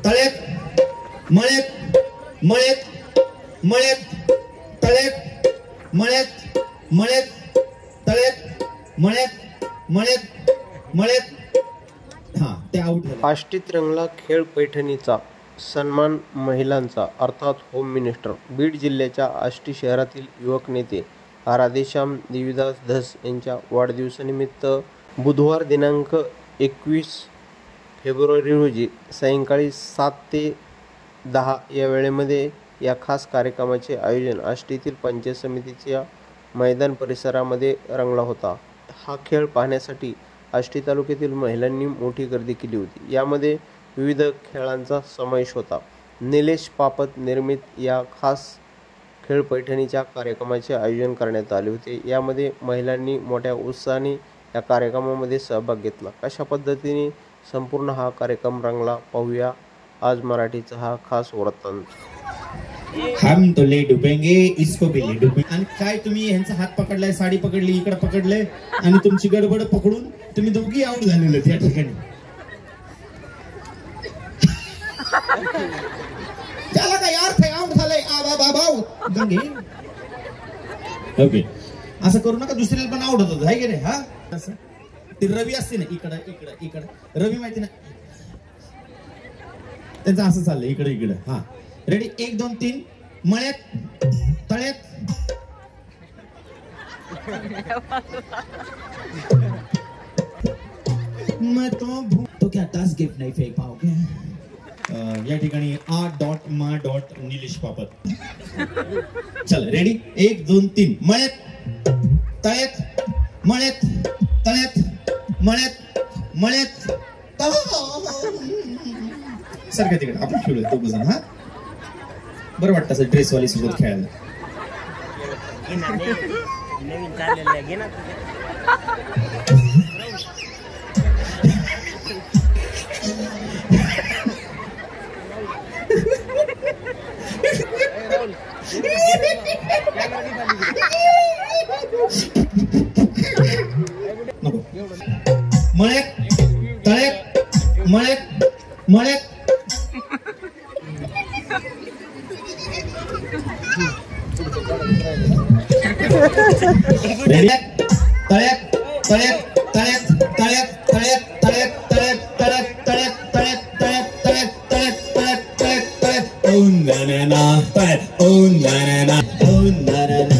तळ्यात मळ्यात मळ्यात मळ्यात तळ्यात मळ्यात मळ्यात तळ्यात मळ्यात मळ्यात मळ्यात. हा ते आउट झाले. आष्टीत रंगला खेळ पैठणीचा, सन्मान महिलांचा अर्थात होम मिनिस्टर. बीड जिल्ह्याच्या आष्टी शहरातील युवक नेते राधेश्याम देवीदास धस यांच्या वाढदिवसानिमित्त बुधवार दिनांक 21 फेब्रुवारी रोजी सायंकाळी 7 ते 10 या वेळेमध्ये या खास कार्यक्रमाचे आयोजन आष्टीतील पंचायत समितीच्या मैदान परिसरामध्ये रंगला होता. हा खेळ पाहण्यासाठी आष्टी तालुक्यातील महिलांनी मोठी गर्दी केली होती. यामध्ये विविध खेळांचा समावेश होता. निलेश पापत निर्मित या खास खेळ पैठणीच्या कार्यक्रमाचे आयोजन करण्यात आले होते. यामध्ये महिलांनी मोठ्या उत्साहाने या कार्यक्रमामध्ये सहभाग घेतला. कशा पद्धतीने संपूर्ण हा कार्यक्रम रंगला पाहूया आज मराठीचा हा खास वृत्तांत. हम तो ले डुबेंगे इसको भी ले डुबेंगे. आणि काय तुम्ही ह्यांचा हात पकडलाय, साडी पकडली, इकडे पकडले आणि तुमची गडबड पकडून तुम्ही दोघी आउट झालेले त्या ठिकाणी. त्याला काय अर्थ आहे आउट झालंय गंगे. ओके असं करू नका, दुसऱ्याला पण आउट होत आहे की नाही. हा असं ते रवी असते ना, इकडं इकडं इकडं रवी माहिती ना, त्यांचं असं चाललंय इकडे इकडे. हा रेडी 1 2 3 मळ्यात तळ्यात मैं तो क्या टास्क गिफ्ट नहीं फेंक पाओगे. या ठिकाणी .ma. निलेश पापत. चल रेडी 1 2 3 मळ्यात तळ्यात मळ्यात तळ्यात मळ्यात मळ्यात. सारखं तिकडे आपण खेळूया दोघ जण. हा बरं वाटतं असं ड्रेसवाली सोबत खेळायला. नको मळ्यात तळ्यात मळ्यात मळ्यात. तळ्यात तळ्यात तळ्यात तळ्यात तळ्यात तळ्यात तळ्यात तळ्यात तळ्यात तळ्यात तळ्यात तळ्यात तळ्यात तळ्यात तळ्यात तळ्यात ओंदाना तळ्यात ओंदाना ओंदाना.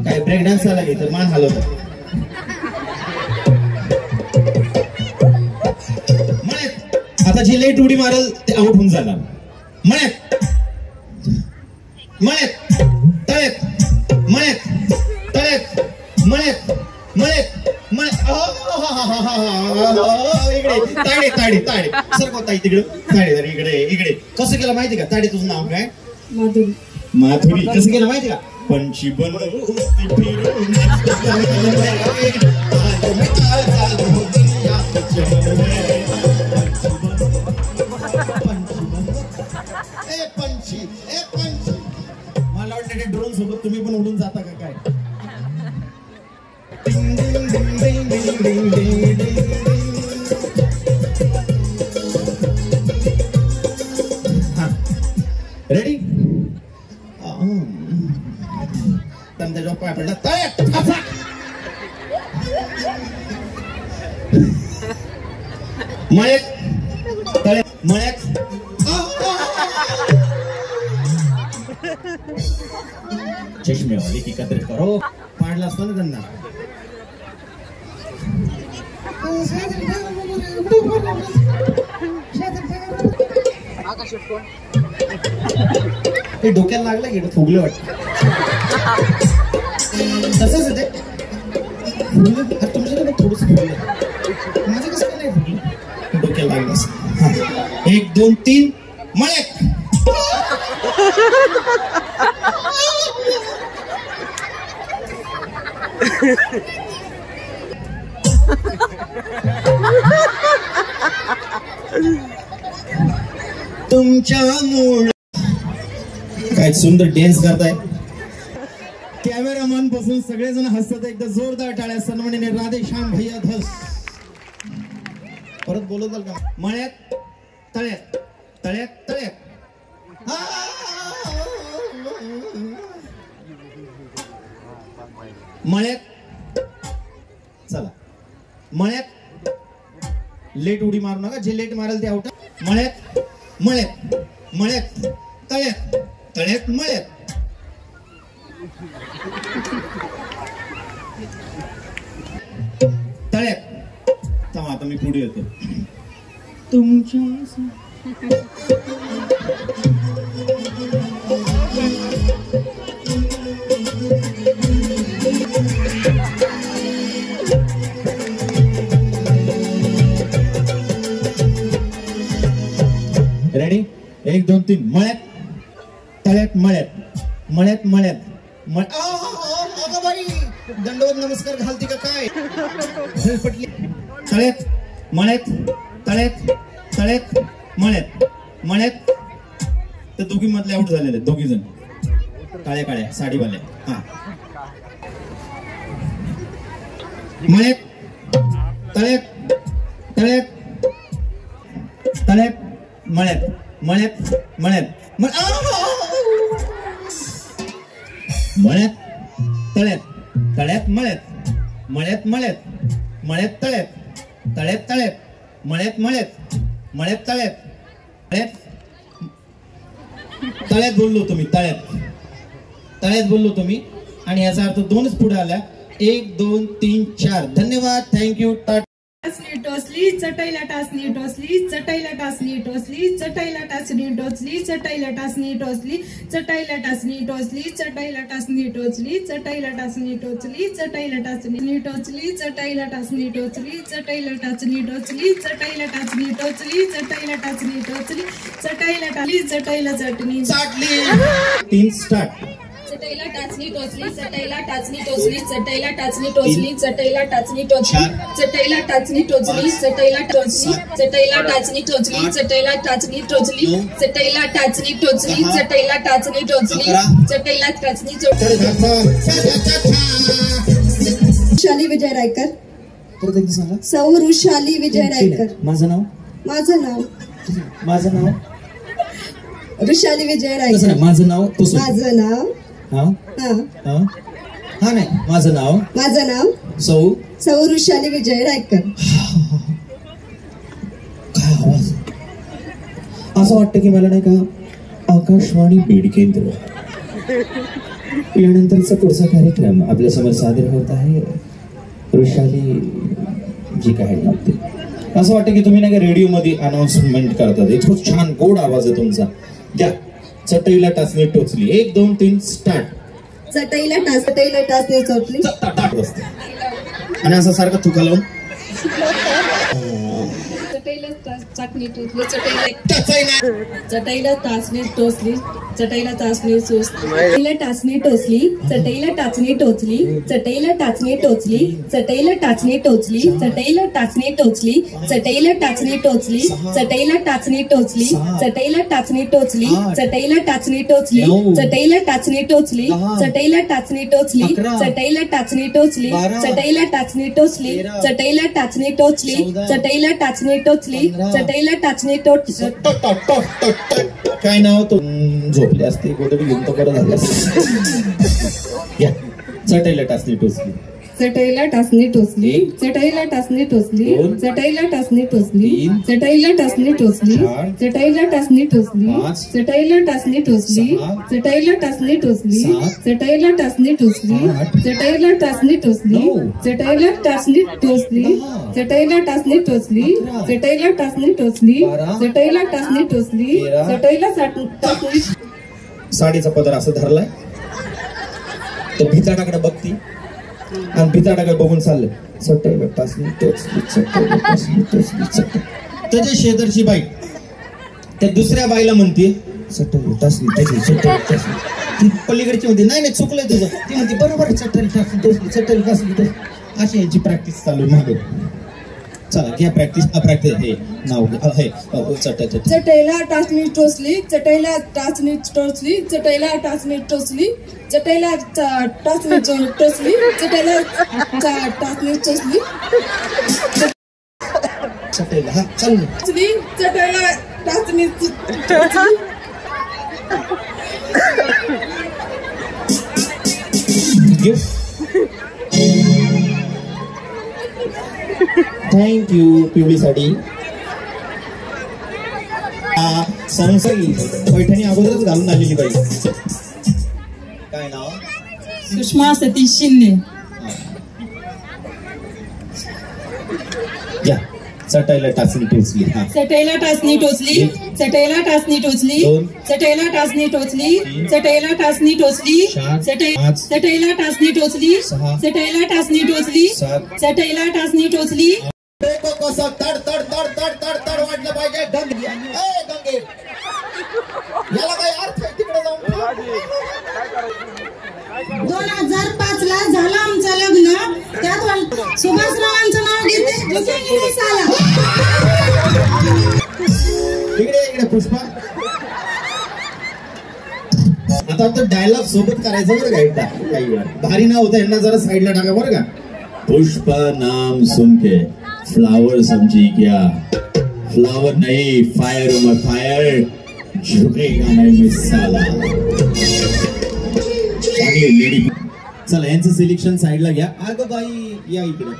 काय ब्रेक डान्स आला की तर मान हलवतो. मळ्यात आता जे लेट उडी मारल ते आउट होऊन जाणार. मळ्यात मळ्यात तळ्यात मळ्यात तळ्यात मळ्यात मळ्यात मळ्यात. इकडे ताडे ताडे ताडे सरकवता तिकडे ताडे जरा इकडे इकडे. कसं केलं माहिती का ताडे? तुझं नाव काय? माधुरी. माधुरी. कसं केलं माहिती का? पंछी बनवून मला वाटतं ड्रोन सोबत तुम्ही पण उडून जाता का काय? रेडी त्यांचा जॉब पाय पडला तळ्यात मळ्यात तळ्यात मळ्यात. चष्मेवाली की कदर करो. पाडला असतो ना त्यांना. ते डोक्याला लागलं की फुगलं वाटत. तसंच ते तुमच्याकडे थोडस फुगलं. माझं कसं नाही फुगलं, डोक्याला लागलं असं. 1 2 3 मळ्यात. तुमच्यामुळे काय सुंदर डान्स करताय. कॅमेरामन पासून सगळेजण हसतात. एकदा जोरदार टाळ्या सन्माननीय राधेश्याम भैया धस. परत बोलत का? मळ्यात तळ्यात तळ्यात तळ्यात मळ्यात चला मळ्यात लेट उडी मारू नका जे लेट मारेल ते आउट मळ्यात मळ्यात मळ्यात तळ्यात तळ्यात मळ्यात तळ्यात थांबा आता मी पुढे येतो तुमच्या रेडी 1 2 3 मळ्यात तळ्यात मळ्यात मळ्यात मळ्यात अगं बाई दंडवत नमस्कार घालते का काय पटली तळ्यात मळ्यात तळ्यात तळ्यात मळ्यात मळ्यात तर दोघी मधले आउट झालेले दोघी जण काळ्या काळ्या साडीवाल्या हा मळ्यात तळ्यात तळ्यात तळ्यात मळ्यात मळ्यात मळ्यात मळ्यात तळ्यात तळ्यात मळ्यात मळ्यात मळ्यात मळ्यात तळ्यात तळ्यात तळ्यात मळ्यात मळ्यात मळ्यात तळ्यात तळ्यात तळ्यात बोललो तुम्ही तळ्यात तळ्यात बोललो तुम्ही आणि याचा अर्थ दोनच पुढे आला 1 2 3 4 धन्यवाद थँक्यू टोचली चटईला टाचणी टोचली चटईला टाचणी टोचली चटईला टाचणी टोचली चटईला टाचणी टोचली चटईला टाचणी टोचली चटईला टाचणी टोचली चटईला टाचणी टोचली चटईला टाचणी टोचली चटईला टाचणी टोचली चटईला टाचणी टोचली चटईला टाचणी टोचली चटईला टाचणी टोचली चटईला टाचली चटईला चटणी चाटली 3 स्टार्ट चटईला टाचणी टोचली चटईला टाचणी टोचली चटईला टाचणी टोचली चटईला टाचणी टोचली चटईला टाचणी टोचली चटईला टोचली चटईला टाचणी टोचली चटईला टाचणी टोचली चटईला टाचणी टोचली चटईला टाचणी टोचली चटईला टाचणी वृषाली विजय रायकर परत एकदा सांगा सौ वृषाली विजय रायकर माझं नाव माझं नाव वृषाली विजय रायकर माझं नाव माझं नाव हा हा हा हा नाही माझं नाव सौ वृषाली विजय रायकर. काय आवाज असं वाटतं की मला नाही का आकाशवाणी बीड केंद्र यानंतरचा पुढचा कार्यक्रम आपल्या समोर सादर होत आहे वृषाली जी काय लागते असं वाटतं की तुम्ही नाही का रेडिओ मध्ये अनाउन्समेंट करतात इतकं छान गोड आवाज आहे तुमचा द्या चटईला टाचणी टोचली 1 2 3 स्टार्ट चटईला टाचणी टोचली आणि असं सारखं थुका लावून चटईला टाचणी टोचली चटईला टाचणी टोचली चटईला टाचणी टोचली चटईला टाचणी टोचली चटईला टाचणी टोचली चटईला टाचणी टोचली चटईला टाचणी टोचली चटईला टाचणी टोचली चटईला टाचणी टोचली चटईला टाचणी टोचली चटईला टाचणी टोचली चटईला टाचणी टोचली चटईला टाचणी टोचली चटईला टाचणी टोचली चटईला टाचणी टोचली चटईला टाचणी टोचली चटईला टाचणी टोचली चटईला टाचणी टोचली काय नाव तो झोपले असते गोदडी घेऊन तो बरं झालं चटईला टाचणी टोचली चटईला टाचणी टोचली चटईला टाचणी टोचली चटईला टाचणी टोचली चटईला टाचणी टोचली चटईला टाचणी टोचली चटईला टाचणी टोचली चटईला टाचणी टोचली चटईला टाचणी टोचली चटईला टाचणी टोचली चटईला टाचणी टोचली चटईला टाचणी टोचली चटईला टाचणी टोचली चटईला टाचणी टोचली चटईला टाचणी साडीचा पदर असं धरलाय तो भिताडाकडे बघती आणि भिताडाकडे बघून चाललंय चटईला टाचणी टोचली चटईला टाचणी टोचली चटई त्याच्या शेजारची बाई त्या दुसऱ्या बाईला म्हणते चटईला टाचणी टोचली चटईला टाचणी ती पलीकडची म्हणते नाही चुकलंय तुझं ती म्हणते बरोबर चटईला टाचणी टोचली चटईला टाचणी टोचली अशी यांची प्रॅक्टिस चालू मागे चला घ्या प्रॅक्टिस हे नाव हे चटईला टाचणी टोचली चटईला टाचणी टोचली चटईला टाचणी टोचली चटईला टाचणी टोचली चटईला टाचणी टोचली चटईला हा चालू चटईला टाचणी थँक्यू पिवळीसाठी. संसई पैठणी अगोदरच घालून आलेली बाई. काय नाव? सुषमा सतीश शिंदे. या चटाईला टाचणी टोचली. हा चटईला टाचणी टोचली, चटईला टाचणी टोचली, चटईला टाचणी टोचली, चटईला टाचणी टोचली, चटईला टाचणी टोचली, चटईला टाचणी टोचली, चटईला टाचणी टोचली. कसं तड तड तड तड तड तड वाटलं पाहिजे. गंगे याला काय अर्थ आहे? तिकडे जाऊन 2005 ला झालं आमचं लग्न. त्यात सुभाषरावांचं नाव घेते इकडे इकडे पुष्पा. आता तो डायलॉग सोबत करायचं बरं का. एकदा काही वेळा भारी नाव होतं, यांना जरा साईडला टाका बरं का. पुष्पा नाम सुन के फ्लावर समझी क्या? फ्लावर नहीं, फायर उमर फायर, झुकेगा नहीं मैं साला. चांगली लेडी. चला यांचं सिलेक्शन साईडला घ्या. अगं बाई या इकडे.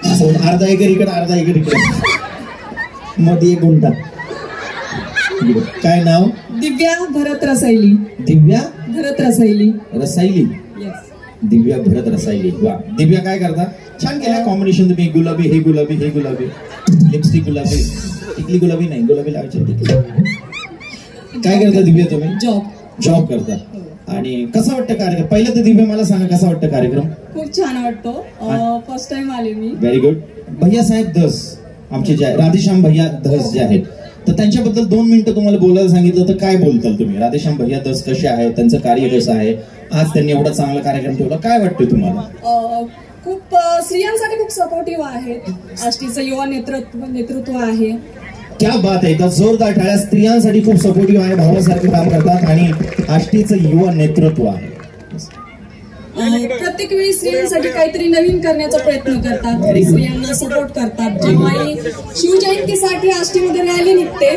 असं अर्धा एकर इकडे, अर्धा एकर इकडे, मध्ये एक गुंठा. काय नाव? दिव्या भरत रसायली. दिव्या भरत रसायली. रसायली. दिव्या भरत रसायली. वा. दिव्या काय करता? छान केला कॉम्बिनेशन तुम्ही. गुलाबी, हे गुलाबी, हे गुलाबी, लिपस्टिक गुलाबी, टिकली गुलाबी नाही, गुलाबी लावायची. काय करता दिव्या तुम्ही? जॉब करता. आणि कसं वाटतं कार्यक्रम? पहिलं तर दिव्या मला सांगा कसं वाटतं कार्यक्रम? खूप छान वाटतो. फर्स्ट टाइम आले मी. Very good. भैया साहेब धस आमचे जे राधेश्याम भैया धस जे आहेत, तर त्यांच्याबद्दल 2 मिनिटं तुम्हाला बोलायला सांगितलं तर काय बोलताल तुम्ही? राधेश्याम भैया धस कसे आहे, त्यांचं कार्य कसं आहे, आज त्यांनी एवढा चांगला कार्यक्रम ठेवला, काय वाटतं तुम्हाला? खूप स्त्रियांसाठी खूप सपोर्टिव्ह आहेत. आष्टीचं युवा नेतृत्व आहे. क्या बात आहे. तर जोरदार टाळ्या. स्त्रियांसाठी खूप सपोर्टिव्ह आहे, भावासारखे काम करतात आणि आष्टीचं युवा नेतृत्व आहे. प्रत्येक वेळी स्त्रियांसाठी काहीतरी नवीन करण्याचा प्रयत्न करतात, स्त्रियांना सपोर्ट करतात. जेव्हाही शिवजयंतीसाठी आष्टीमध्ये रॅली निघते,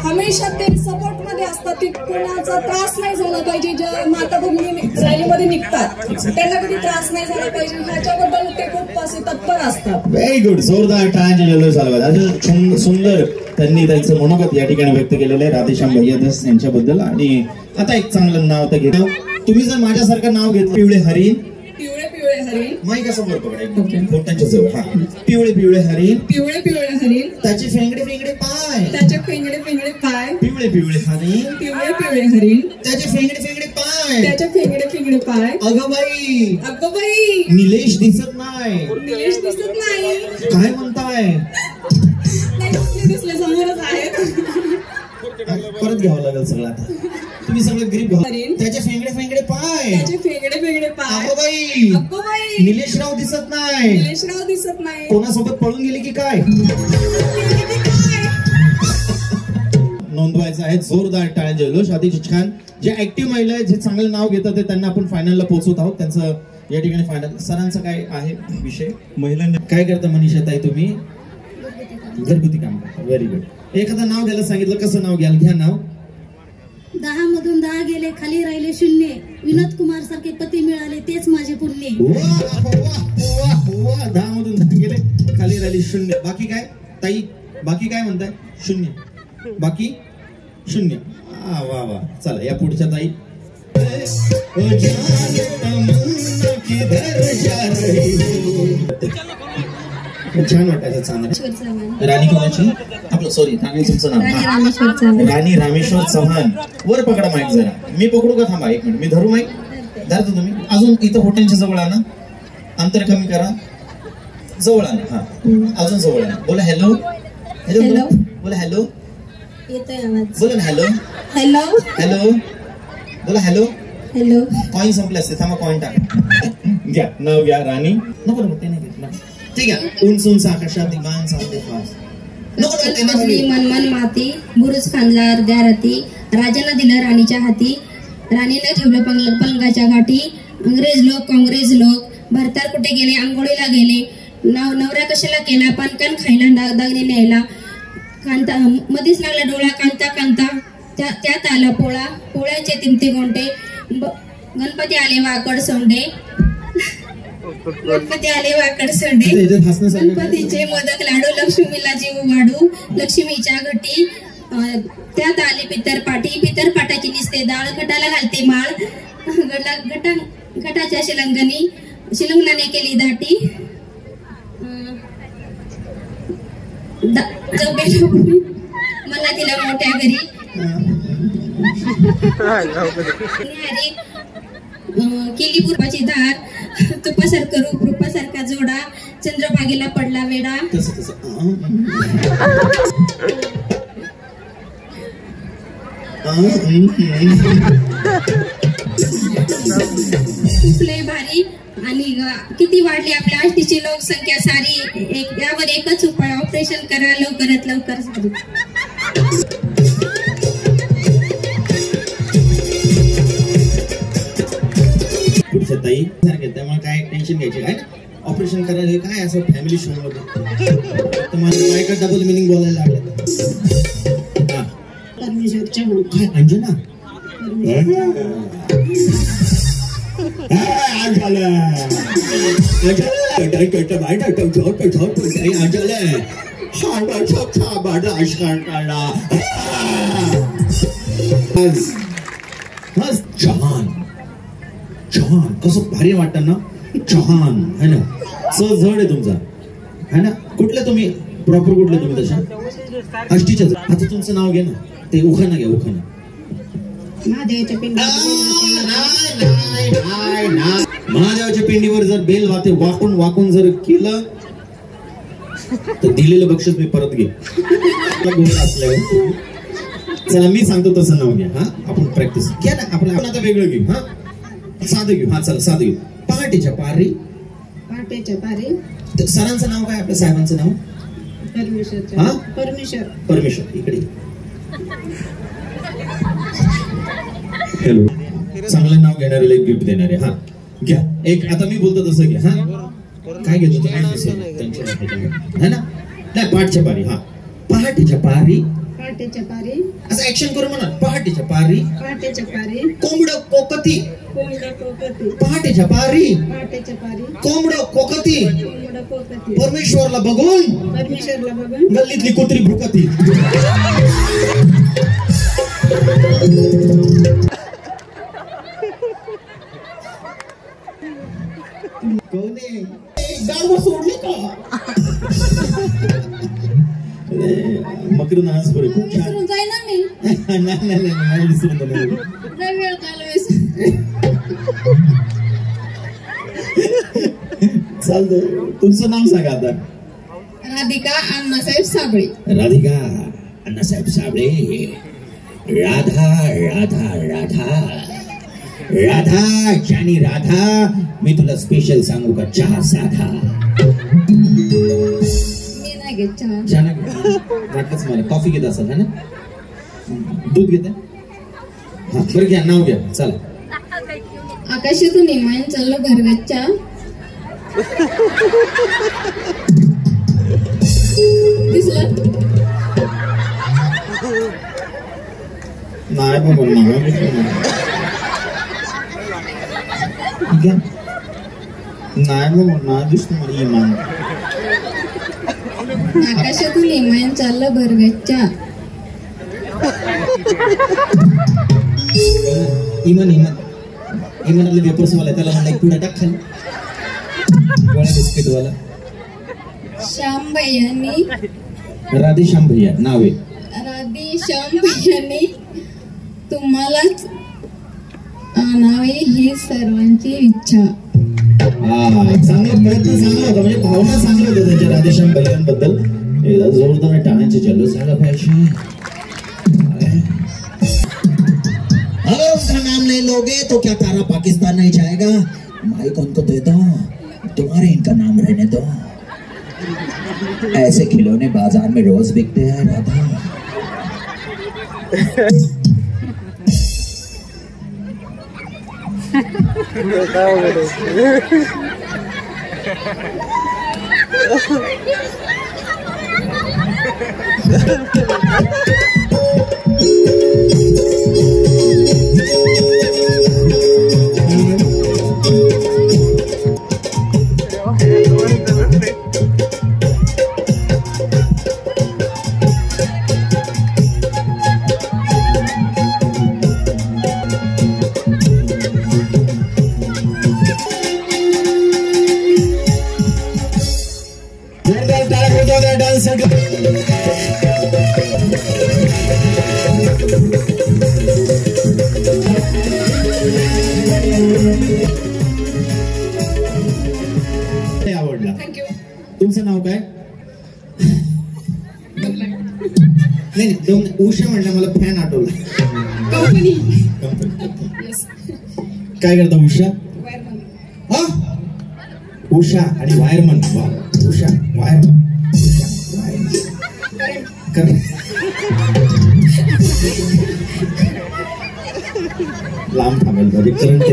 हमेशा ते सपोर्ट मध्ये असतात की कोणाचा त्रास नाही झाला पाहिजे. ज्या माता भगिनी रॅलीमध्ये निघतात त्यांना कधी त्रास नाही झाला पाहिजे ह्याच्याबद्दल ते खूप असे तत्पर असतात. Very good. जोरदार टाळ्यांचे जल्लोष झाला. सुंदर त्यांनी त्यांचं मनोगत या ठिकाणी व्यक्त केलेलं आहे राधेश्याम भैया धस यांच्याबद्दल. आणि आता एक चांगलं नाव तर घेतो. तुम्ही जर माझ्यासारखं नाव घेतलं, पिवळे हरिण. पिवळे पिवळे हरिण. माईक असं वर पकडायचं पोटांच्या जवळ. हा. पिवळे पिवळे हरिण. पिवळे पिवळे हरिण. त्याचे फेंगडे फेंगडे पाय. त्याचे फेंगडे फेंगडे पाय. पिवळे पिवळे हरिण. पिवळे पिवळे हरिण. त्याचे फेंगडे फेंगडे पाय. त्याचे फेंगडे फेंगडे पाय. अगं बाई, अगं बाई, निलेश दिसत नाही. निलेश दिसत नाही. काय म्हणताय? नाही दिसले, समोरच आहेत. परत घ्यावं लागेल सगळं. आता तुम्ही सगळं ग्रीप घ्या. त्याचे फेंगडे फेंगडे पाय. त्याचे फेंगडे फेंगडे पाय. अगं बाई, अगं बाई, निलेशराव दिसत नाही. निलेशराव दिसत नाही. कोणासोबत पळून गेले की काय? नोंदवायचं आहे. जोरदार टाळ्या जल्लोष. अतिशय छान. जे ऍक्टिव्ह महिला आहेत, जे चांगलं नाव घेतात त्यांना आपण फायनलला पोहोचवत आहोत. त्यांचं या ठिकाणी फायनल. सरांचं काय आहे विषय? महिलांनी काय करता मनीषा ताई तुम्ही? घरगुती काम करता. Very good. एखादं नाव घ्यायला सांगितलं, कसं नाव घ्याल? घ्या नाव. 10 मधून 10 गेले, खाली राहिले 0. विनोद कुमार सारखे पती मिळाले, तेच माझे पुण्य. 10 मधून 10 गेले, खाली राहिली 0. बाकी काय ताई? बाकी काय म्हणताय? 0. बाकी 0. वा वा. चला या पुढच्या ताई. छान वाटायचं. चांगलं. राणी कोणाची? आपलं सॉरी तुमचं नाव? राणी रामेश्वर चव्हाण. वर पकडा माईक जरा. मी पकडू का? थांबा 1 मिनिट. मी धरू माईक? धरतो तुम्ही. अजून इथं होट्यांच्या जवळ आणा. अंतर कमी करा. जवळ आणा. हा, अजून जवळ आणा. बोला हॅलो. हॅलो बोला. हॅलो येतोय आवाज? बोला ना हॅलो. हॅलो हॅलो बोला. हॅलो. हॅलो. कॉइन संपले असते. थांबा कॉइन टाका. घ्या नाव घ्या. राणी. नको नको ते नाही घेतलं. ठीक आहे. उंच उंच आकाशात विमान चालते फास. मनमन माती, बुरुज खांदला अर्ध्या राती, राजाला दिलं राणीच्या हाती, राणीला ठेवलं पलंगाच्या गाठी. काँग्रेस लोक भारतार कुठे गेले, आंघोळीला गेले, नवरा कशाला केला पानकान खायला दागणे न्यायला कांता मध्येच लागला डोळा कांता कांता त्यात आला पोळा पोळ्याचे तिमते गोंटे गणपती आले वाकड सोंडे गणपती आले वाकड सोंडे गणपतीचे मोदक लाडू लक्ष्मीला जीव वाढू लक्ष्मीच्या घटी त्यात आले पितरपाटाची निसते डाळ घटाला घालते माळ घटाच्या शिलंगणाने केली दाटी मला तिला मोठ्या घरी केली पूर्वाची धार तुपासारखं रूप रूपासारखा जोडा चंद्रभागेला पडला वेडा लय भारी आणि किती वाढली आपल्या आष्टीची लोकसंख्या सारी यावर एकच उपाय ऑपरेशन करा लवकरात लवकर सारी पुढच्या ताई सारखे त्यामुळे काय टेन्शन घ्यायचे काय ऑपरेशन करायला हे काय असं फॅमिली शो मध्ये तुम्हाला काय का डबल मिनिंग बोलायला लागलं परमेश्वरच्या काय अंजना चव्हाण कसं भारी वाटत ना चव्हाण है ना जड आहे तुमचा है ना कुठले तुम्ही प्रॉपर कुठले तुम्ही तशा आष्टीच्या आता तुमचं नाव घे ना ते उखाणा घ्या उखाणा महादेवाच्या पिंडीवर जर बेल वाते वाकून वाकून जर केलं तर दिलेलं बक्षीस मी परत घे चला मी सांगतो तसं नाव घ्या हा आपण प्रॅक्टिस घ्या ना आपण आता वेगळं घेऊ हा साधं घेऊ हा चला साधं घेऊ पहाटेच्या पारी सरांचं नाव काय आपल्या साहेबांचं नाव परमेश्वर इकडे हॅलो चांगलं नाव घेणारे एक गिफ्ट देणारे हा घ्या एक आता मी बोलतो तसं घ्या हा काय घेतो है ना नाही पाठच्या पारी हा पहाटेच्या पारी असं ऍक्शन करू म्हणा पहाटेच्या पारी कोंबड कोकती पहाटेच्या पारी कोंबड कोकती परमेश्वरला बघून गल्लीतली कुत्री भुकती कोणी गाव सोडले का मकरून आज बरे खूप छान नाही चालतं तुमचं नाव सांगा आता राधिका अण्णासाहेब साबळे राधा राधा मी तुला स्पेशल सांगू का चहा साधा वाटलंच मला कॉफी घेत असाल है ना दूध घेत हा बरं घ्या नाव घ्या चला आकाशातून इमान चाललो घरगच्च्या दिसलं नाही बाबा नाही बाबा नाही दिसतो मला इमान आकाशातून इमान चाललं भरगच्च्या इमानातले वेपर्स वाला त्याला म्हणलं एक पुढे टाक खाली गोळ्या बिस्किट वाला श्याम भैयांनी राधेश्याम भैया नाव आहे राधेश्याम भैयांनी तुम्हालाच आणावे ही सर्वांची इच्छा चांगला प्रयत्न चांगला होता म्हणजे भावना चांगली होती त्यांच्या राधेश्याम भैयांबद्दल जोरदार टाळ्यांचे चालू झाला पाहिजे अगर उसका नाम नहीं लोगे तो क्या तारा पाकिस्तान नहीं जाएगा माइक उनको दे दो तुम्हारे इनका नाम रहने दो ऐसे खिलौने बाजार में रोज बिकते हैं राधा आवडला. थँक्यू. तुमचं नाव काय? नाही दोन उषा म्हटलं मला फॅन आठवला. कंपनी. काय करता उषा? हा उषा आणि वायरमन. वा उषा वायरमन. लांब थांबायला पाहिजे करंट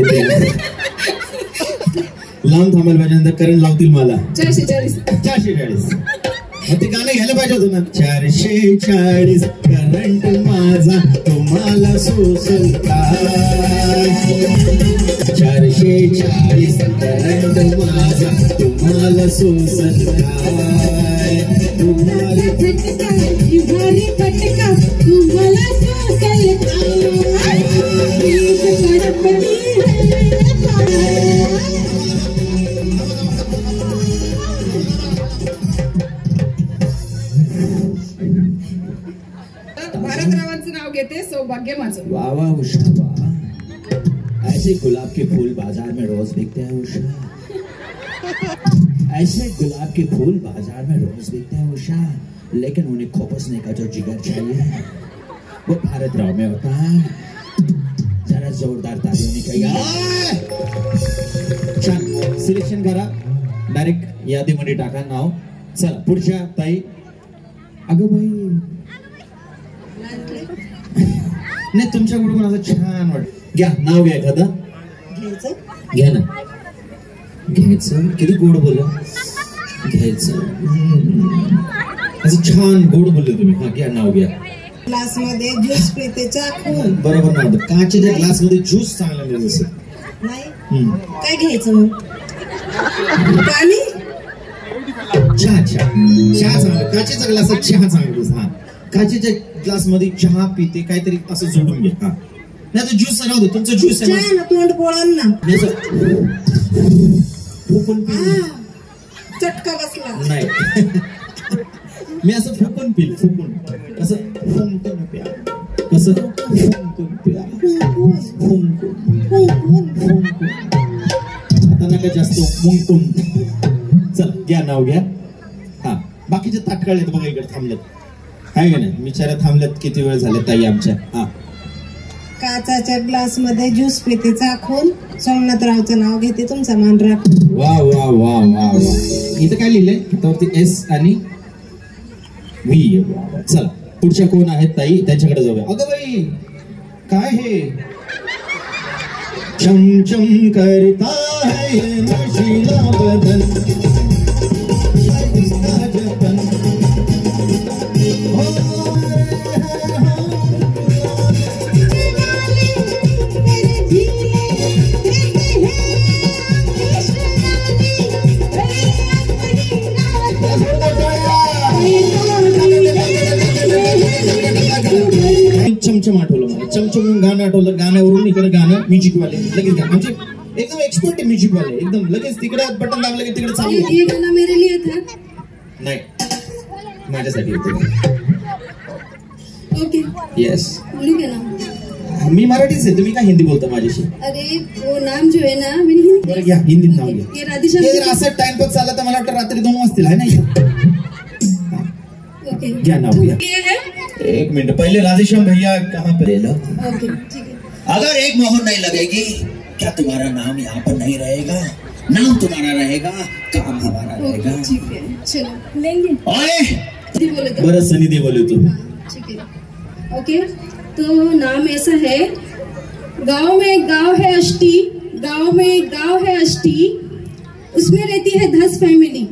लांब थांबायला पाहिजे नंतर करंट लावतील मला. 440. 440. मग ते गाणं घ्यायला पाहिजे होतं ना. 440 करंट माझा तुम्हाला सोसल काय. 440 करंट माझा तुम्हाला सोसल काय. तुम्हाला फटका तुम्हाला फटका तुम्हाला सोसल काय. भारतरावांचं नाव घेते. सौभाग्य माझं. वाह वाह उषा वाह. ऐसे गुलाब के फूल बाजार में रोज बिकते हैं उषा. ऐसे गुलाब के फूल बाजार में रोज बिकते हैं उषा. लेकिन उन्हें खोपसने का जो जिगर चाहिए वो भारतराव में होता है. जरा जोरदार तालियों निकल. छान सिलेक्शन करा. डायरेक्ट यादीमध्ये टाका नाव. चला पुढच्या ताई. अगं बाई नाही तुमच्याकडून माझं छान वाटत. घ्या नाव घ्या एखादा. घ्या ना. घ्यायचं किती गोड बोला. घ्यायचं असं छान गोड बोलले तुम्ही. हा घ्या नाव घ्या. ग्लास मध्ये ज्यूस पिते चाकून. बरोबर नाव. काचेच्या ग्लास मध्ये ज्यूस चांगला मिळेल असं नाही. काय घ्यायचं मग? पाणी. चहा. चहा चांगला. काचेच्या ग्लासात चहा चांगला. हा काचेच्या ग्लास मध्ये चहा पिते काहीतरी असं जोडून घ्या. हा नाही तर ज्यूस राहू दे. तुमचं ज्यूस आहे चहा ना तोंड पोळण ना. चटका बसला नाही. मी असं फुकून पिल. फुकून कसं फुंकून प्या. कसं फुंकून प्या. फुंकून. आता नका जास्त फुंकून. चल घ्या नाव घ्या. हा बाकीचे तात्काळ आहेत बघा इकडे थांबलेत. आहे का नाही. बिचारा थांबल्यात किती वेळ झाले ताई आमच्या. हा काचाच्या ग्लास मध्ये ज्यूस पिते चाखून. सोमनाथरावचं नाव घेते तुमचा मान राख. वा वा वा वा वा. इथं काय लिहिलंय त्यावरती एस आणि व्ही. वा. चला पुढच्या कोण आहेत ताई त्यांच्याकडे जाऊया. अगं बाई काय हे चमचम करता है नशीला बदन. चमचम आठवलं मला. चमचम गाणं आठवलं. गाण्यावरून इकडे गाणं म्युझिक वाले लगेच गाणं म्हणजे एकदम एक्सपर्ट आहे म्युझिक वाले. एकदम लगेच तिकडे बटन दाबलं की तिकडे चालू. ये गाना मेरे लिए था. नाही माझ्यासाठी होतं. ओके. येस बोलू क्या नाम? मी मराठीच आहे. तुम्ही काय हिंदी बोलता माझ्याशी? अरे वो नाम जो है ना मैंने हिंदी. बरं घ्या हिंदीत नाव घ्या. ये राधेश्याम. हे जर असं टाइमपास चालला तर मला वाटतं रात्री 2 वाजतील आहे ना. ओके. घ्या नाव घ्या. ये है. एक मिनट पहले राधेश्याम भैया कहाँ पे. ओके ठीक है. अगर एक मोहर नहीं लगेगी क्या तुम्हारा नाम यहाँ पर नहीं रहेगा? नाम तुम्हारा रहेगा, काम हमारा रहेगा. ओके ठीक है चलो लेंगे. ओए जी बोले तो. बरं सनी दे बोले तू. ठीक है. ओके तो नाम ऐसा है. गांव में एक गांव है अष्टी. गांव में एक गांव है अष्टी. उसमें रहती है 10 फैमिली.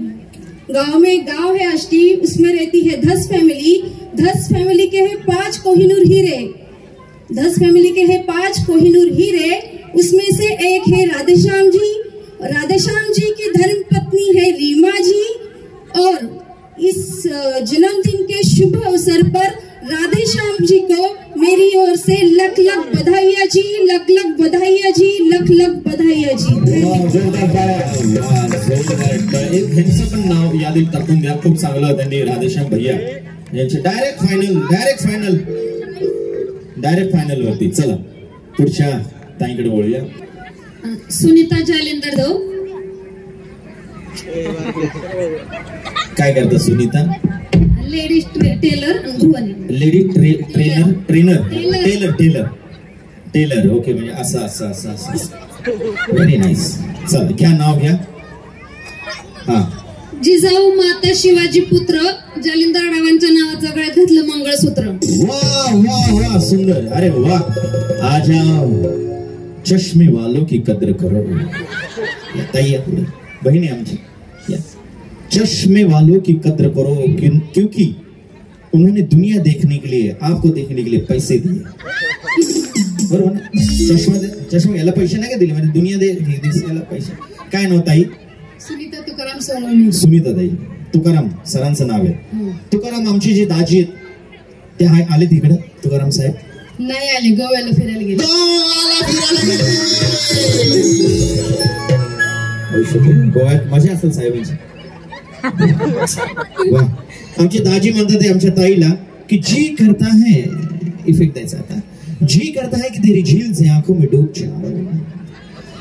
गांव है अष्टी, उसमें रहती है 10 फैमिली। 10 फैमिली के हैं 5 कोहिनूर हीरे। 10 फैमिली के हैं 5 कोहिनूर हीरे। उसमें से एक है राधेश्याम जी। राधेश्याम जी की धर्म पत्नी है रीमा जी। और इस जन्मदिन के शुभ अवसर पर राधेश्याम जी को मेरी ओर से लख लख बधाइयाँ जी, लख लख बधाइयाँ जी, लख लख बधाइयाँ जी। ह्यांचं पण नाव यादीत टाकून द्या. खूप चांगलं त्यांनी राधेश्याम भैया यांचे डायरेक्ट फायनल वरती. चला पुढच्या ताईकडे वळूया. सुनीता जालिंदर दो. काय करता Sunita? Ladies tailor. Lady tailor. Okay, म्हणजे असं. Very nice. चला घ्या, नाव घ्या. हा, जिजाऊ माता शिवाजी पुत्र जालिंदर डावांच्या नावाचं गळ्यात घातलं मंगळसूत्र. वाह सुंदर. अरे वाह. आ जाओ, चष्मे वालों की कदर करो. ताई पुढे बहिणी आमची. चश्मे वालों की कदर करो, क्योंकि उन्होंने दुनिया देखने के लिए, आपको देखने के लिए पैसे दिए. बरोबर ना? चष्मा याला पैसे नाही का दिले, म्हणजे दुनिया दिसायला पैसे. काय नाव ताई? सुनीता तुकाराम सोनवणे. सुनीता ताई तुकाराम सरांचं नाव आहे. तुकाराम आमची जी दाजी आहेत ते आले तिकडे. तुकाराम साहेब नाही आले, गोव्याला फिरायला गेले. गोव्यात मजा असेल साहेबांची. आमची दाजी म्हणतात आमच्या ताईला की जी करता है, इफेक्ट द्यायचा आता, जी करता है कि तेरी झील से आंखों में डूब जाऊं.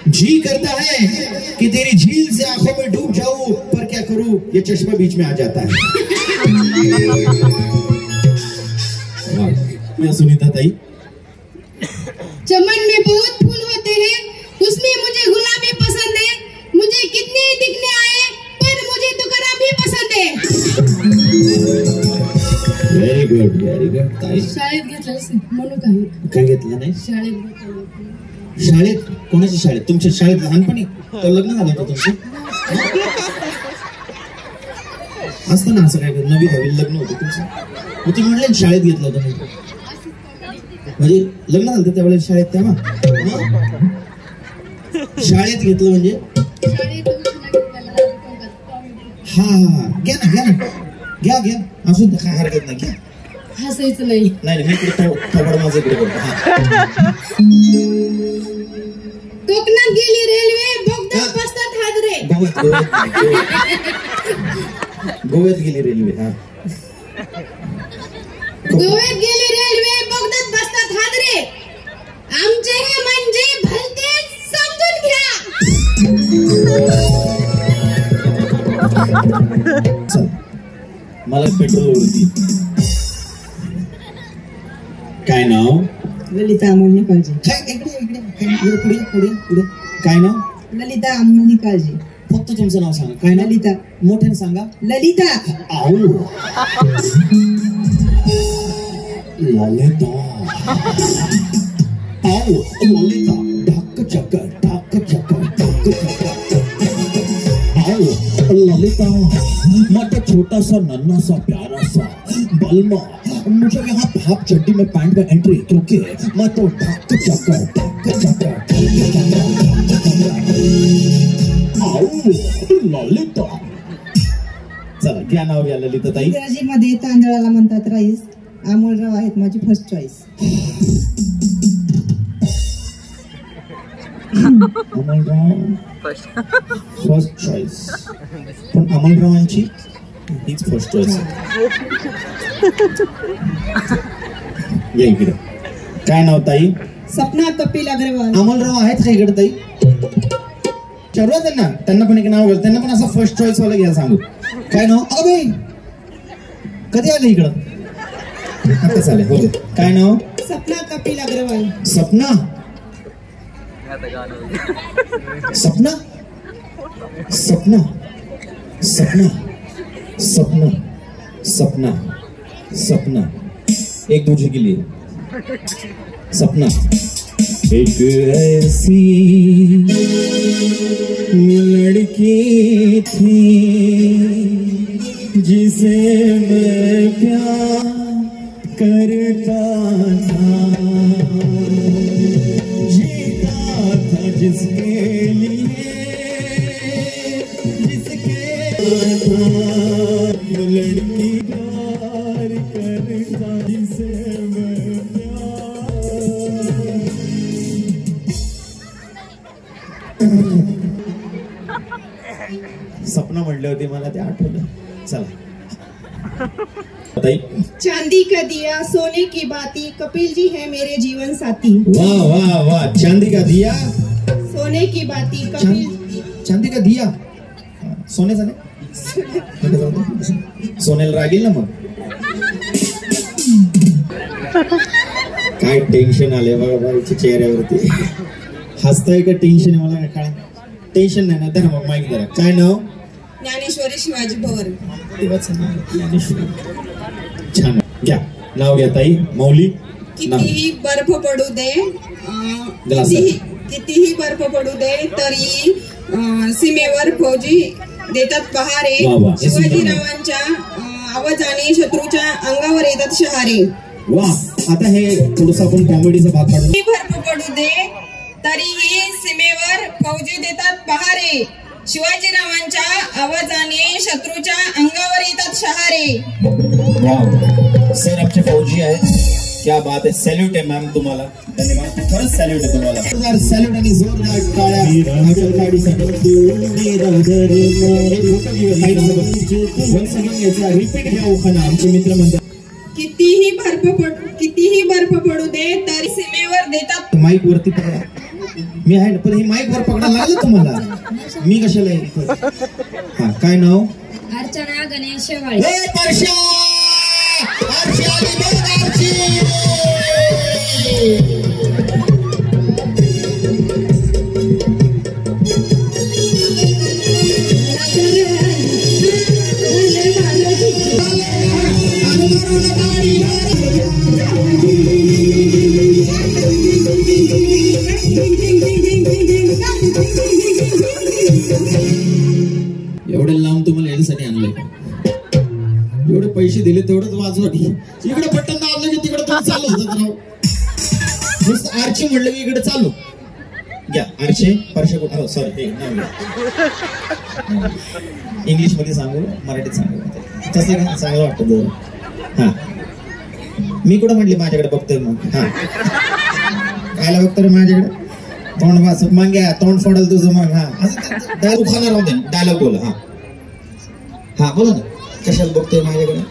जी करता है कि तेरी झील से आंखों में डूब जाऊं, पर क्या करूं, ये चश्मा बीच में आ जाता है. सुनीता ताई. चमन में बहुत फूल होते हैं, उसमें मुझे गुलाबी पसंद है. मुझे कितने दिखने आए, पर मुझे तुकाराम भी पसंद है. व्हेरी गुड ताई. शाळेत घेतलं म्हणून काय घेतलं नाही? शाळेत कोणाच्या शाळेत? तुमच्या शाळेत लहानपणी तर लग्न झालं होतं तुमचं? असतं ना असं काय? 9वी 10वी लग्न होतं तुमचं, मग तुम्ही म्हणले शाळेत घेतलं होतं. म्हणजे लग्न झालं त्यावेळेस शाळेत, तेव्हा शाळेत घेतलं म्हणजे? हा घ्या असू काय हरकत नाही. घ्या, हसायचं नाही. मी थोबड माझं इकडे कोकणात गेली रेल्वे, बोगद्यात बसतात हादरे. गोव्यात गेली रेल्वे. हा, गोव्यात गेली रेल्वे, बोगद्यात बसतात हादरे. आमचे हे म्हणजे भलते, समजून घ्या. मला पेट्रोल वरती. काय नाव? ललिता अमोल निकाळजी. पुढे काय नाव? ललिता अमोल निकाळजी. फक्त तुमचं नाव सांगा. काय नाव? ललिता. मोठ्याने सांगा. ललिता. आओ ललिता. आओ ललिता. ढक चक्कर आओ ललिता. मैं तो छोटा सा नन्हा सा प्यारा सा बलमा, मुझे यहाँ हाफ चड्डी में पैंट में एंट्री, क्योंकि मैं तो ढक चक्कर आओ ललिता. चला घ्या, नाव घ्या ललिता ताई. इंग्रजीमध्ये तांदळाला म्हणतात राईस. अमोलराव आहेत माझी first choice. Amolrao first choice. पण अमोलरावांची हीच फर्स्ट चॉईस. या इकडे. काय नाव ताई? सपना कपिल अग्रवाल. अमोलराव आहेत का इकडे ताई? विचारूया त्यांना पण एक नाव घ्या. त्यांना पण असं फर्स्ट चॉईस वाला घ्या. सांगू काय नाव? अबे कधी आले इकडं? आता चालेल. हो, काय नाव? सपना कपिल अग्रवाल. सपना सपना सपना सपना सपना सपना सपना. एक दूसरे के लिए सपना. एक ऐसी लड़की थी जिसे मैं प्यार करता था, जीता था जिसके लिए, जिसके था वो लड़की प्यार करता जिसे मैं सपना म्हणले होते मला ते आठवलं. चला चांदी का दिया सोने की बाती, कपिल जी है मेरे जीवन साथी. वाह वाह वाह. चांदी का दिया सोने की बाती कपिल. चांदी का दिया सोन्याचा नाही, सोन्याला रागील ना मग. काय टेन्शन आले बघा बाईच्या चेहऱ्यावरती. हसताय का टेन्शन आहे मला काय? टेन्शन नाही ना. धरा मग माईक धरा. काय नाव? ज्ञानेश्वरी शिवाजी भवर. छान. घ्या नाव घ्या ताई. मौली. कितीही बर्फ पडू दे, कितीही बर्फ पडू दे तरी सीमेवर फौजी देतात पहारे. शिवाजीरावांच्या आवाजाने शत्रूच्या अंगावर येतात शहारे. वा. आता हे थोडस आपण कॉमेडीचा भाग काढू. बर्फ पडू दे तरीही सीमेवर फौजी देतात पहारे. शिवाजीरावांच्या आवाजाने शत्रूच्या अंगावर येतात शहारे. वाव. सर आमचे फौजी आहेत. क्या बात आहे. सॅल्यूट आहे मॅम तुम्हाला. धन्यवाद. खरंच सॅल्यूट आहे तुम्हाला. सॅल्यूट आणि जोरदार टाळ्या. रिपीट घ्या उखाणा. आमचे मित्र म्हणतात कितीही बर्फ पडू दे तरी सीमेवर देतात. माईक वरती पकडा. मी आहे ना, पण ही माईक वर पकडायला लागलं तुम्हाला. मी कशाला येतो? हा काय नाव? अर्चना गणेश शेवाळे. एवढे लांब तुम्हाला यासाठी आणलंय. एवढे पैसे दिले तेवढंच वाजवा की. इकडे बटन दाबलं की तिकडे तुम्ही चालू होतात राव. नुसतं आरचे म्हणलं की इकडे चालू. घ्या आरचे. परशे कुठं? सॉरी इंग्लिश मध्ये सांगू मराठीत सांगू तसं का चांगलं वाटतं. हा मी कुठं म्हटले माझ्याकडे बघतोय मग. हा कायला बघतोय माझ्याकडे? तोंड वाच मग घ्या. तोंड फोडल तुझं मग. हा असं खाना राहू दे. डायलॉग बोला. हा हा बोला ना. कशाला बघतोय माझ्याकडे?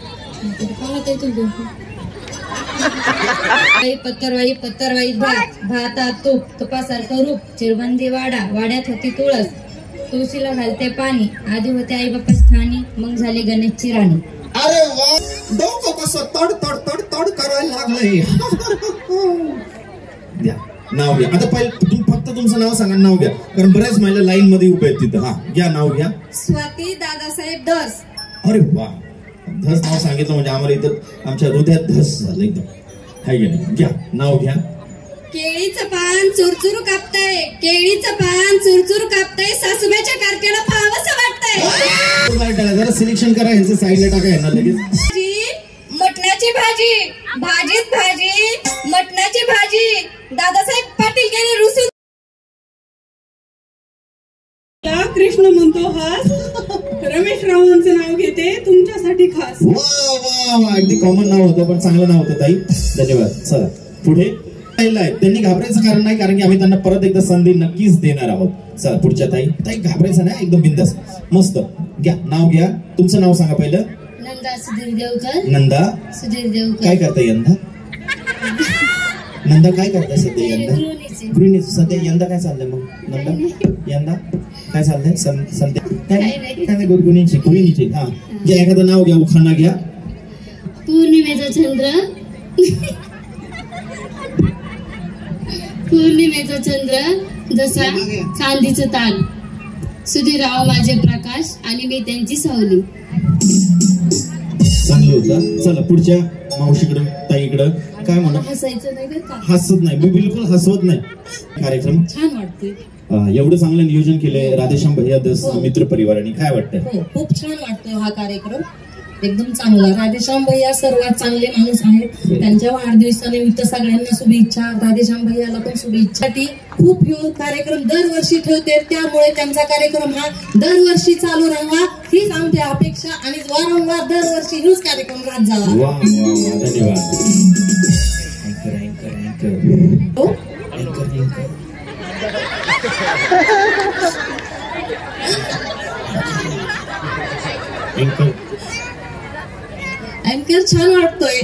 पत्तरवाई भातात तूप, तुपासारखं रूप, चिरबंदी वाडा, वाड्यात होती तुळस, तुळशीला घालते पाणी, आधी होते आई बापा स्थानी, मग झाले गणेशची राणी. अरे वा. डोकं कसं तड तड तड तड करायला लागलंय. द्या नाव घ्या. आता पहिले तुम्ही फक्त तुमचं नाव सांगा. नाव घ्या कारण बऱ्याच महिला लाईन मध्ये उभे आहेत तिथं. हा घ्या नाव घ्या. स्वाती दादासाहेब धस. अरे वा. धस नाव सांगितलं म्हणजे आम्हाला इथं आमच्या हृदयात धस झालं एकदम. हाय गेलं. घ्या नाव घ्या. केळीचं पान चुरचुर कापताय, केळीचं पान चुरचुर कापताय, सासूबाईच्या कारक्याला पाहावंसं वाटतंय. जरा सिलेक्शन करा. यांचं साईडला टाका. यांना लगेच. मटणाची भाजी, भाजीत भाजी, मटणाची भाजी. दादासाहेब पाटील गेले रुसून. कृष्ण म्हणतो हास. रमेश रावांचं नाव घेते तुमच्यासाठी खास. वा वा वा. अगदी कॉमन नाव होतं पण चांगलं नाव होतं ताई. धन्यवाद. चला पुढे. त्यांनी घाबरायचं कारण नाही कारण की आम्ही त्यांना परत एकदा संधी नक्कीच देणार आहोत. चला पुढच्या ताई. ताई घाबरायचं नाही. एकदम बिंदास. मस्त. घ्या नाव घ्या. तुमचं नाव सांगा पहिलं. नंदा सुधीर देवकर. नंदा सुधीर देवकर. काय करताय यंदा? नंदा काय करताय सध्या यंदा? गृहिणी. सध्या यंदा काय चाललंय मग? नंदा यंदा काय चाललंय सध्या? काय गुरगुणीची गृहिणीची. हा घ्या एखादं नाव घ्या. उखाणा घ्या. पौर्णिमेचा चंद्र, पौर्णिमेचा चंद्र जसा चांदीचं ताल, सुधीरराव माझे प्रकाश आणि मी त्यांची सावली. चांगलं होतं. चला पुढच्या मावशीकडं ताईकडं. काय म्हणा? हसायचं नाही बरं का? हसत नाही. मी बिलकुल हसवत नाही. कार्यक्रम छान वाटतोय. एवढं चांगलं नियोजन केलंय राधेश्याम भैया दस मित्र परिवाराने. काय वाटतंय? खूप छान वाटतोय हा कार्यक्रम. एकदम चांगला. राधेश्याम भैया सर्वात चांगले माणूस आहेत. त्यांच्या वाढदिवसानिमित्त सगळ्यांना शुभेच्छा. राधेश्याम भैयाला पण शुभेच्छा. ती खूप कार्यक्रम दरवर्षी ठेवते, त्यामुळे त्यांचा कार्यक्रम हा दरवर्षी चालू राहावा हीच आमची अपेक्षा आणि वारंवार दरवर्षी हीच कार्यक्रम राहत जावा. धन्यवाद. अँकर छान वाटतोय.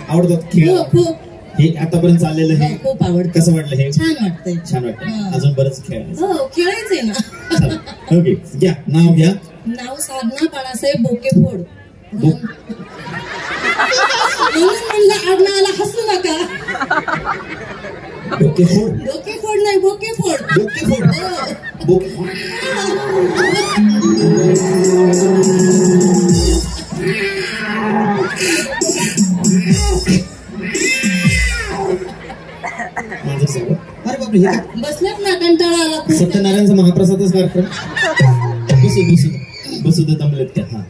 आवडतात खेळ खूप. हे आतापर्यंत चाललेलं हे खूप आवडतं. कसं वाटलं हे? छान वाटतंय. छान वाटतं. अजून बरंच खेळ. हो खेळायचंय ना. ओके घ्या नाव घ्या. नाव साधना बाळासाहेब बोकेफोड. म्हणून म्हणलं आडनावाला हसू नका. बोकेफोड. बोकेफोड नाही बोकेफोड. बोकेफोड. बोकेफोड. अरे बापरे हे काय? बसलेत ना कंटाळा आला खूप. सत्यनारायणचा महाप्रसादच कार्यक्रम. बसू दे दमलेत त्या. हा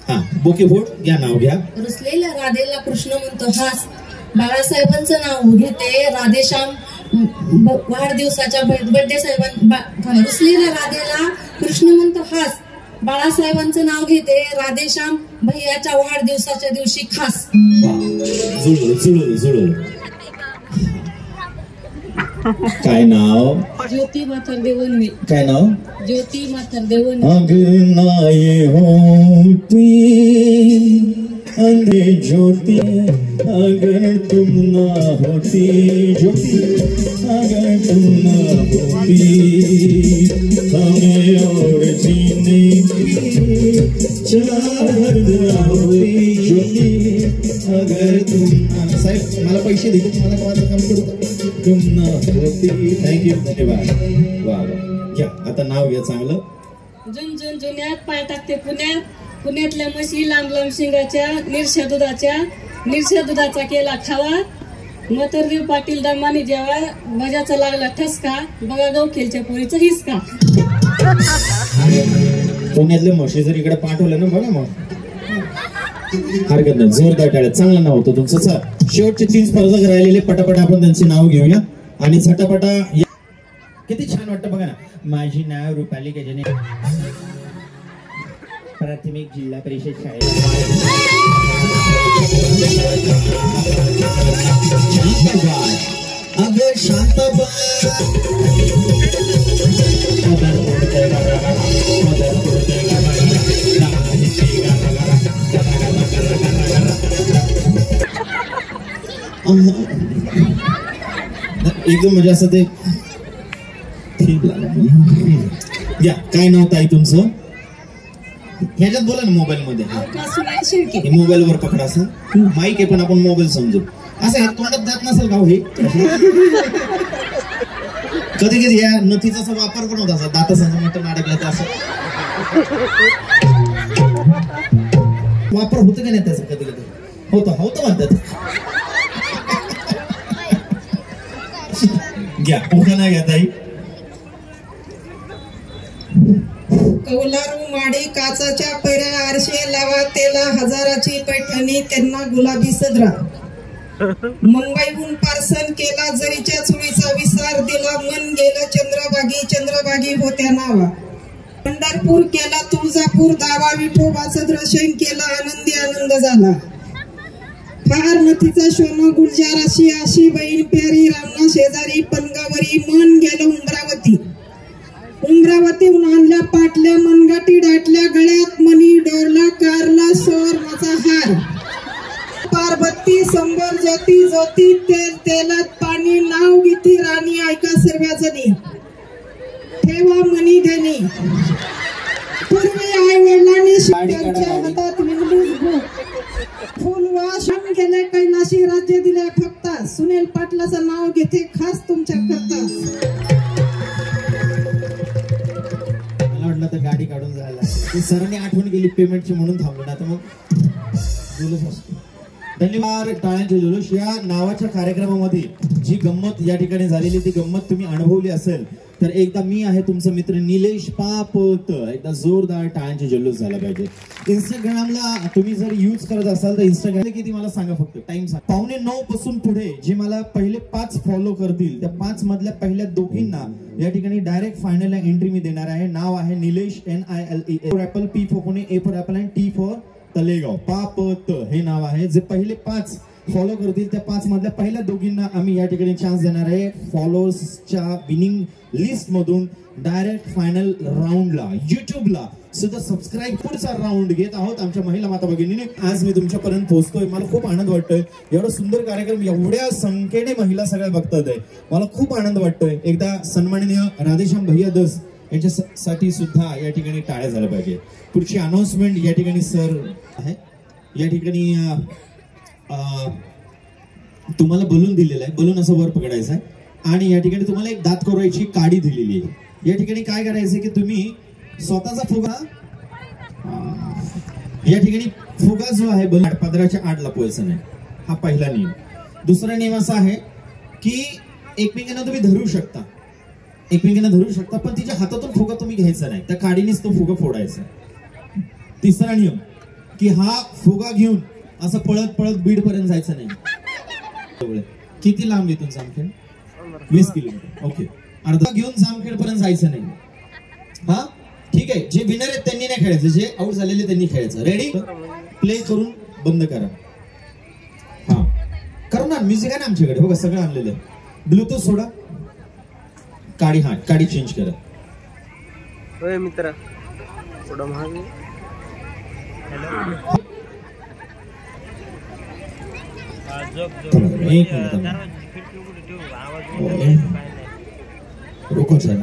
हा बोकेफोड घ्या नाव घ्या. रुसलेल्या राधेला कृष्ण म्हणतो हास. बाळासाहेबांचं नाव घेते. राधेश्याम वाढदिवसाच्या बर्थडे साहेबांना रुसलेल्या राधेला कृष्ण म्हणतो हास. बाळासाहेबांचं नाव घेते. राधेश्याम भैयाच्या वाढदिवसाच्या दिवशी खास. जुळवलं. काय नाव? ज्योती माथर देवनवी. काय नाव? ज्योती माथर देवनवी. अगर नाये होती अंधे ज्योति, अगर तुम ना होती ज्योति, अगर तुम ना होती हमें और जीने की चाहत ना होती ज्योति, अगर तुम. साहेब मला पैसे दे, मला माझं काम करू. तुम ना होती. थँक्यू धन्यवाद. वा घ्या आता नाव घ्या चांगलं. जुन जुन्यात पाय टाकते पुण्यात. पुण्यातल्या म्हशी लांब लांब शिंगाच्या. निरशा दुधाचा केला खावा. मतरदेव पाटील दमानी जेव्हा बजाचा लागला ठसका. बघा गवखेलच्या पोरीचा हिसका. पुण्यातल्या म्हशी जर इकडे पाठवलं ना बघा मग हरकत नाही. जोरदार टाळ्या. चांगलं नाव होतं तुमचं. सर शेवटचे 3 स्पर्धक राहिलेले पटापट आपण त्यांची नाव घेऊया आणि झटापटा. किती छान वाटतं बघा ना. माझी नाव रुपाली गजने, प्राथमिक जिल्हा परिषद शाळेत. अगं शांत एकदम म्हणजे असं ते या. काय नाव ताई तुमचं? ह्याच्यात बोला ना मोबाईल मध्ये. मोबाईल वर पकडा. असं माईक आहे पण आपण मोबाईल समजू. असं हे तोंडात जात नसेल का हे? कधी कधी या नथीचा वापर पण होता. दाता संगमत अडकला तर असं वापर होतं का नाही त्याचा? कधी कधी होतं म्हणतात. घ्या पुढचं नाही घ्या ताई. कौलारू माडी काचाच्या पैऱ्या आरशे लावा. तेला हजाराची पैठणी त्यांना गुलाबी सदरा. मुंबईहून पार्सल केला जरीच्या चुळीचा विसार दिला. मन गेलं चंद्रभागी होत्या नावा. पंढरपूर केला तुळजापूर दावा. विठोबाचं दर्शन केलं आनंद झाला. फार नथीचा शोनो गुलजार अशी बहीण प्यारी. रामना शेजारी पनगावरी. मन गेलं उमरावतीहून आणल्या पाटल्या. मनगाटी दाटल्या गळ्यात मणी डोरला. कारला सुवर्णाचा हार. पार्वती संबर ज्योती तेलात पाणी. नाव गीती राणी ऐका सर्वजणी. ठेवा मनी धनी. पूर्वी आई वडिलांनी त्यांच्या हातात विंगलीस फुलवास गेले कैलाशी राज्य दिले फक्त. सुनील पाटलाचं नाव घेते खास तुमच्या करता. मला वाटलं तर गाडी काढून जायला. सरांनी आठवण केली पेमेंटची म्हणून थांबलो. आता मग बोलत असतो. धन्यवाद. टाळ्यांचे जुलूस. या नावाच्या कार्यक्रमामध्ये जी गंमत या ठिकाणी झालेली ती गंमत तुम्ही अनुभवली असेल तर एकदा मी आहे तुमचा मित्र निलेश पापत, एकदा जोरदार टाळ्यांचे जल्लोष झाला पाहिजे. इंस्टाग्रामला तुम्ही जर यूज करत असाल तर इंस्टाग्राम किती मला सांगा, फक्त टाइम सांगा. 8:45 पासून पुढे जे मला पहिले 5 फॉलो करतील त्या 5 मधल्या पहिल्या दोघींना या ठिकाणी डायरेक्ट फायनल एंट्री मी देणार आहे. नाव आहे Nilesh NILE for apple, P for Pune, A for apple आणि T फॉर तलेगाव. पापत हे नाव आहे. जे पहिले 5 फॉलो करतील त्या 5 मधल्या पहिल्या दोघींना आम्ही या ठिकाणी चान्स देणार आहे. फॉलोअर्सच्या विनिंग लिस्ट मधून डायरेक्ट फायनल राऊंडला युट्यूबला सुद्धा सबस्क्राईब पुढचा राऊंड घेत आहोत आमच्या महिला माता भगिनीने. आज मी तुमच्यापर्यंत पोहोचतोय, मला खूप आनंद वाटतोय. एवढा सुंदर कार्यक्रम एवढ्या संख्येने महिला सगळ्या बघतात आहे, मला खूप आनंद वाटतोय. एकदा सन्माननीय राधेश्याम भैया दस यांच्यासाठी सुद्धा या ठिकाणी टाळ्या झाल्या पाहिजे. पुढची अनाउन्समेंट या ठिकाणी सर आहे. या ठिकाणी तुम्हाला बलून दिलेला आहे, बलून असं वर पकडायचं आहे आणि या ठिकाणी तुम्हाला एक दात कोरायची काडी दिलेली आहे. या ठिकाणी काय करायचं की तुम्ही स्वतःचा फुगा या ठिकाणी फुगा जो आहे बलून पदराच्या आड लपवायचा नाही, हा पहिला नियम. दुसरा नियम असा आहे की एकमेकांना तुम्ही धरू शकता, एकमेकांना धरू शकता पण तिच्या हातातून फुगा तुम्ही घ्यायचा नाही, त्या काडीनेच तो फुगा फोडायचा. तिसरा नियम की हा फुगा घेऊन असं पळत पळत बीड पर्यंत जायचं नाही. किती लांब इथून जामखेड? 20 किलोमीटर. ओके, अर्धा घेऊन जामखेड पर्यंत जायचं नाही. हा ठीक आहे. जे विनर आहेत त्यांनी नाही खेळायचं, जे आउट झालेले त्यांनी खेळायचं. रेडी? प्ले करून बंद करा. हा करू ना, म्युझिक आहे ना आमच्याकडे बघा, सगळं आणलेलं आहे. ब्लूटूथ सोडा, काडी, हा काडी चेंज करा. होय मित्रा, थोडं महाग. रुको सर.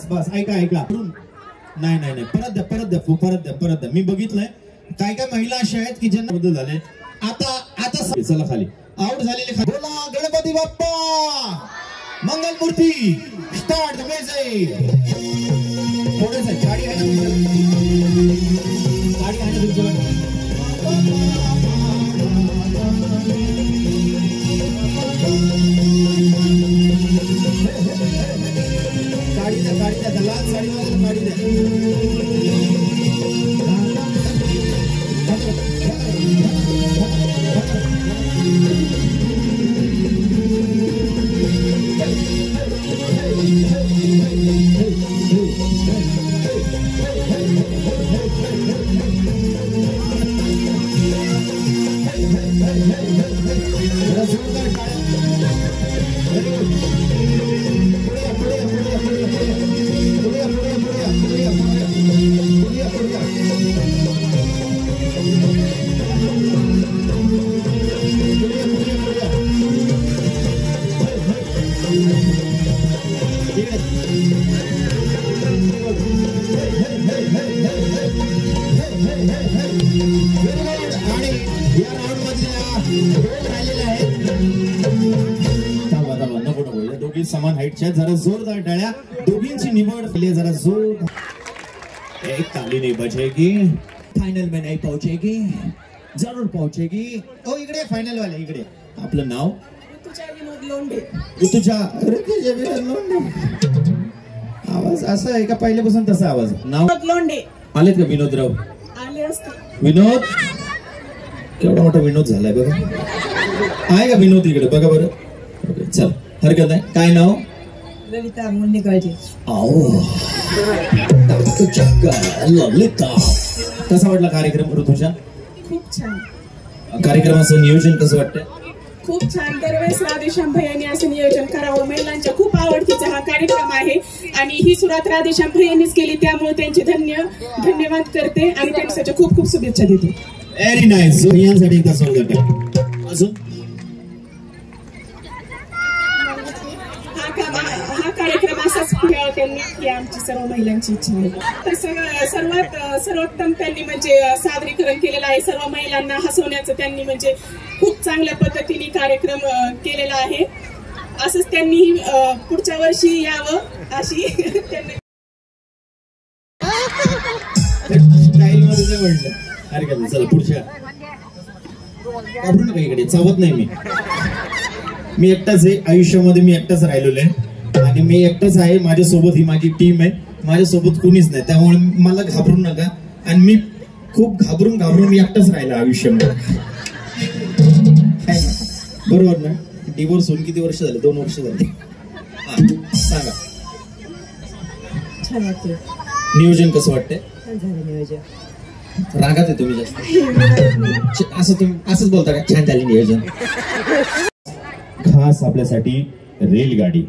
बस ऐका ऐका. नाही नाही नाही, परत द्या परत द्या परत द्या परत द्या. मी बघितलंय काय काय महिला अशा आहेत की ज्यांना बदल झाले. आता आता चला खाली आउट झालेले. बोला गणपती बाप्पा मंगल मूर्ती. Start the music. थोडंसं गाडी आहे ना, गाडी आहे ना तुमच्याकडे? गाडी द्या दलाल साडीवाला गाडी द्या. दोघी समान हाईटच्या. जरा जोरदार टाळ्या. दोघींची निवड केली. जरा जोर. एक ताली नहीं बजेगी, फायनल में नहीं पहुंचेगी, जरूर पहुंचेगी. ओ इकडे फायनल वाले इकडे. आपलं नाव? ऋतुजा विनोद लोंढे. ऋतुजा विनोद लोंढे. आवाज असा आहे का पहिल्यापासून तसा आवाज? नाव लोंढे. आलेत का विनोदराव? आले असते. विनोद केवढा मोठा विनोद झालाय बघा. आहे का विनोद इकडे बघा बरं. चल हरकत नाही. काय नाव? ललिता मुंडेकळचे. ललिता, कसा वाटला कार्यक्रम ऋतुजा? खूप छान. कार्यक्रमाचं नियोजन कसं वाटतं? खूप छान. दरवेळेस राधेश्याम भैयांनी असं नियोजन करावं. महिलांच्या खूप आवडतीचा हा कार्यक्रम आहे आणि ही सुरुवात राधेश्याम भैयांनीच केली, त्यामुळे त्यांचे धन्यवाद करते आणि त्यांच्यासाठी खूप खूप शुभेच्छा देते. Very nice. यांसाठी एकदा स्वागत आहे. अजून हा कार्यक्रम असाच पुढे त्यांनी ही आमची सर्व महिलांची इच्छा आहे. तर सर्वोत्तम त्यांनी म्हणजे सादरीकरण केलेलं आहे. सर्व महिलांना हसवण्याचं त्यांनी म्हणजे खूप चांगल्या पद्धतीने कार्यक्रम केलेला आहे. असंच त्यांनी पुढच्या वर्षी यावं अशी त्यांनी स्टाईल मध्ये म्हटलं. अरे का चला पुढच्या आपण इकडे चावत नाही. मी एकटाच आहे आयुष्यामध्ये. मी एकटाच राहिलेलो आहे आणि मी एकटाच आहे. माझ्यासोबत ही माझी टीम आहे. माझ्यासोबत कोणीच नाही, त्यामुळे मला घाबरू नका. आणि मी खूप घाबरून मी एकटाच राहिला आयुष्यामध्ये. बरोबर ना? डिवोर्स होऊन किती वर्ष झाले? 2 वर्ष झाले. सांगा. छान वाटते. नियोजन कसं वाटतंय? छान झालं नियोजन. रागात आहे तुम्ही जास्त? असंच बोलता का छान झाले नियोजन? खास आपल्यासाठी रेलगाडी.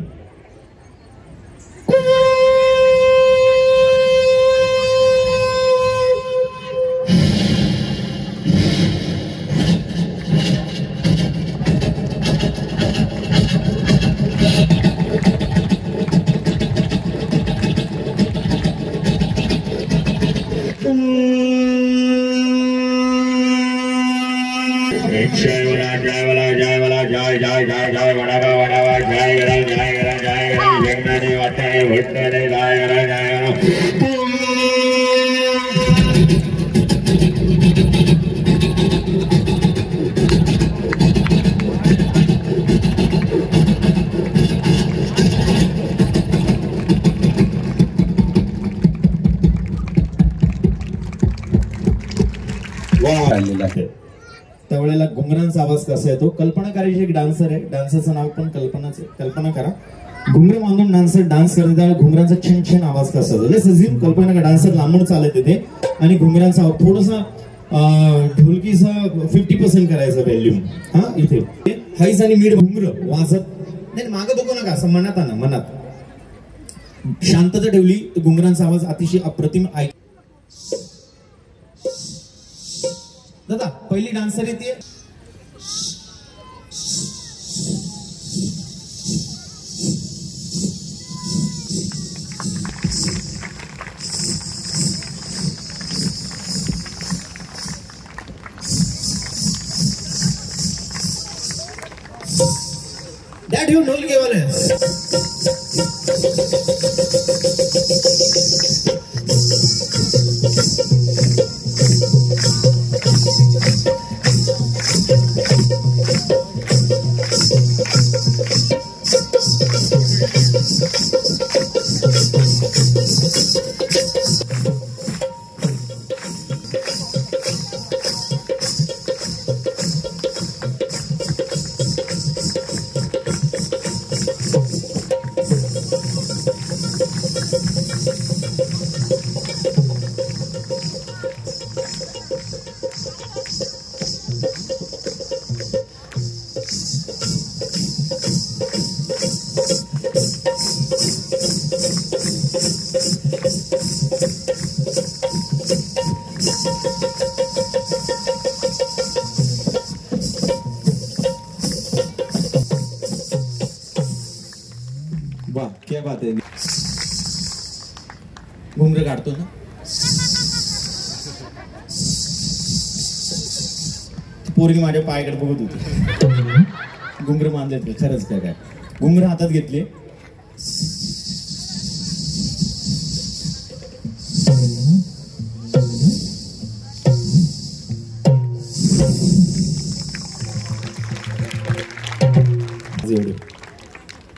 त्यावेळेला घुंगरांचा आवाज कसा येतो? कल्पना करायची एक डान्सर आहे, डान्सरचं नाव पण कल्पना करा. घुंगरे बांधून डान्सर डान्स करते त्यावेळेला घुंगरांचा छन छन आवाज कसा येतो? सजीव कल्पना करा. डान्सर लांबून चालत येते आणि घुंगरांचा आवाज थोडासा ढोलकीचा 50% करायचा व्हॅल्यूम. हा इथे हाईस आणि मिड घुंगर वाजत नाही. मागं बघू नका, असं मनात आणा. मनात शांतता ठेवली तर घुंगरांचा आवाज अतिशय अप्रतिम ऐक. दादा पहिली डान्सर येते. That you ढोल के वाले. वाह क्या बात है. घुंगरं काढतो ना. पोरगी माझ्या पायाकडे बघत होती. घुंगरं मानलेत खरंच काय. घुंगरं हातात घेतले.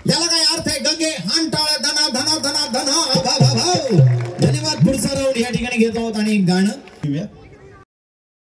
याला काय अर्थ आहे? गंगे हान टाळ धना धना धना धना भाव. धन्यवाद. पुढचा राऊंड या ठिकाणी घेत आहोत आणि गाणं